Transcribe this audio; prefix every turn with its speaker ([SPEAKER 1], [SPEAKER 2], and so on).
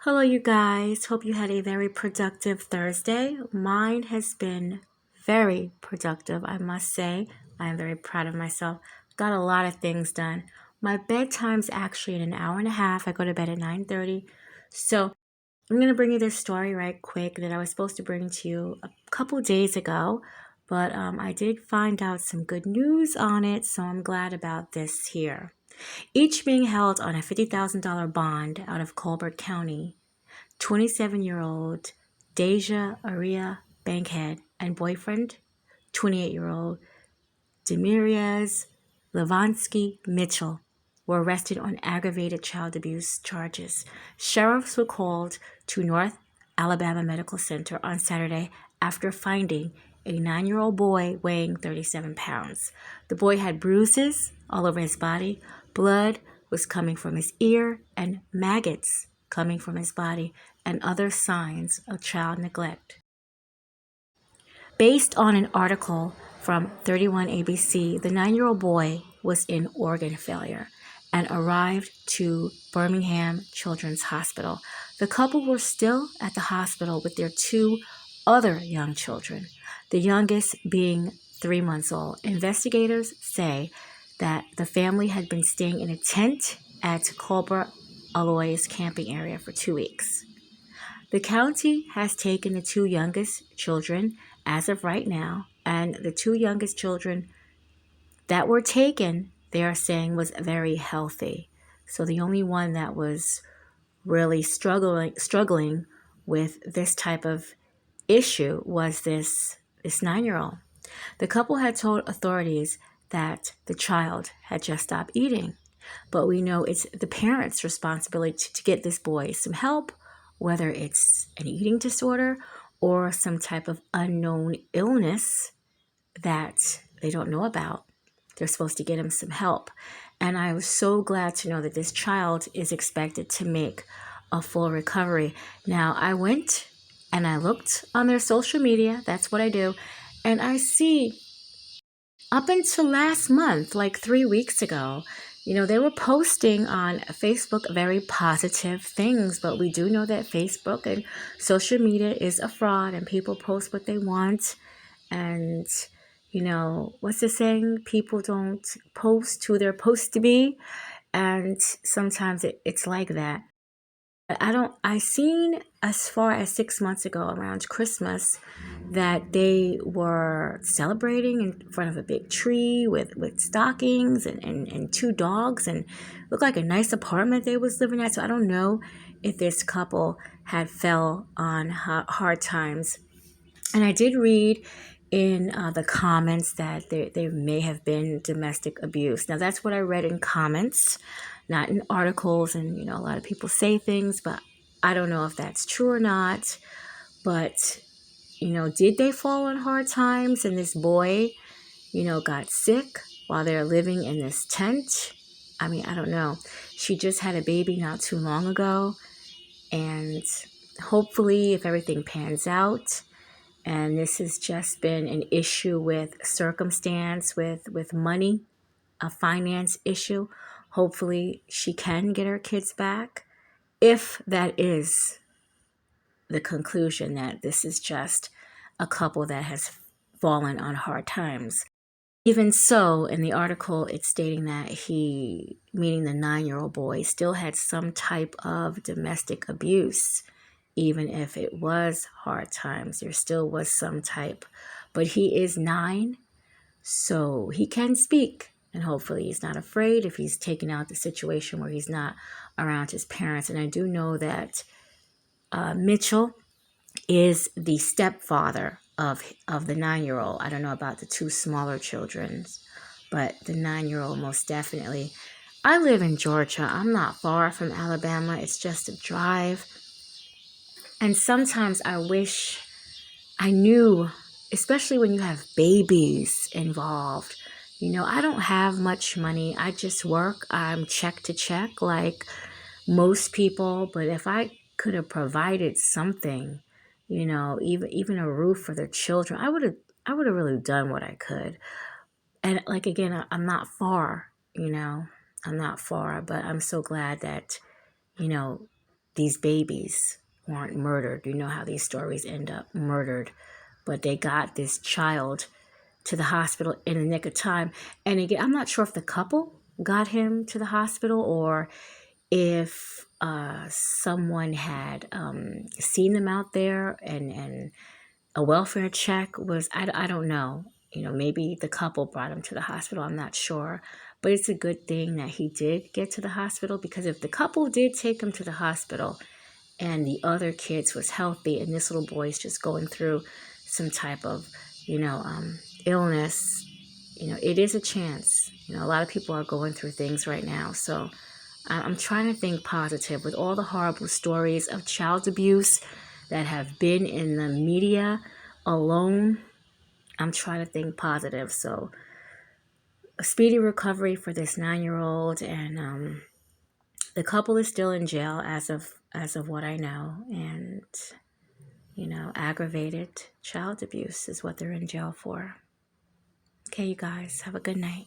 [SPEAKER 1] Hello, you guys. Hope you had a very productive Thursday. Mine has been very productive, I must say. I am very proud of myself. Got a lot of things done. My bedtime's actually in an hour and a half. I go to bed at 9:30. So I'm going to bring you this story right quick that I was supposed to bring to you a couple days ago. But I did find out some good news on it, so I'm glad about this here. Each being held on a $50,000 bond out of Colbert County, 27-year-old Deja-Ariaha Bankhead and boyfriend, 28-year-old Demariaz Levansky Mitchell, were arrested on aggravated child abuse charges. Sheriffs were called to North Alabama Medical Center on Saturday after finding a 9-year-old boy weighing 37 pounds. The boy had bruises all over his body, blood was coming from his ear, and maggots coming from his body, and other signs of child neglect. Based on an article from 31 ABC, the 9-year-old boy was in organ failure and arrived to Birmingham Children's Hospital. The couple were still at the hospital with their two other young children, the youngest being 3 months old. Investigators say that the family had been staying in a tent at Colbert Aloy's camping area for 2 weeks. The county has taken the two youngest children as of right now, and the two youngest children that were taken, they are saying, was very healthy. So the only one that was really struggling with this type of issue was this 9-year-old. The couple had told authorities that the child had just stopped eating, but we know it's the parents' responsibility to get this boy some help, whether it's an eating disorder or some type of unknown illness that they don't know about. They're supposed to get him some help. And I was so glad to know that this child is expected to make a full recovery. Now, I went and I looked on their social media. That's what I do. And I see up until last month, like 3 weeks ago, they were posting on Facebook very positive things, but we do know that Facebook and social media is a fraud and people post what they want. And, what's the saying? People don't post who they're supposed to be. And sometimes it's like that. I seen as far as 6 months ago around Christmas that they were celebrating in front of a big tree with stockings and two dogs and looked like a nice apartment they was living at. So I don't know if this couple had fell on hard times. And I did read in the comments that there may have been domestic abuse. Now, that's what I read in comments, not in articles. And, a lot of people say things, but I don't know if that's true or not. But, did they fall on hard times? And this boy, got sick while they're living in this tent? I mean, I don't know. She just had a baby not too long ago. And hopefully, if everything pans out, and this has just been an issue with circumstance, with money, a finance issue. Hopefully she can get her kids back. If that is the conclusion, that this is just a couple that has fallen on hard times. Even so, in the article, it's stating that he, meaning the 9-year-old boy, still had some type of domestic abuse. Even if it was hard times, there still was some type. But he is 9, so he can speak. And hopefully he's not afraid if he's taken out the situation where he's not around his parents. And I do know that Mitchell is the stepfather of the 9-year-old. I don't know about the two smaller children, but the 9-year-old most definitely. I live in Georgia. I'm not far from Alabama. It's just a drive. And sometimes I wish I knew, especially when you have babies involved. I don't have much money. I just work. I'm check to check like most people. But if I could have provided something, even a roof for their children, I would have really done what I could. And like again, I'm not far, I'm not far, but I'm so glad that, you know, these babies weren't murdered. You know how these stories end up murdered, but they got this child to the hospital in the nick of time. And again, I'm not sure if the couple got him to the hospital or if someone had seen them out there and a welfare check was, I don't know. You know, maybe the couple brought him to the hospital. I'm not sure. But it's a good thing that he did get to the hospital, because if the couple did take him to the hospital and the other kids was healthy and this little boy's just going through some type of, illness, it is a chance. A lot of people are going through things right now. So I'm trying to think positive with all the horrible stories of child abuse that have been in the media alone. I'm trying to think positive. So a speedy recovery for this 9-year-old, and the couple is still in jail as of what I know, and aggravated child abuse is what they're in jail for. Okay, you guys, have a good night.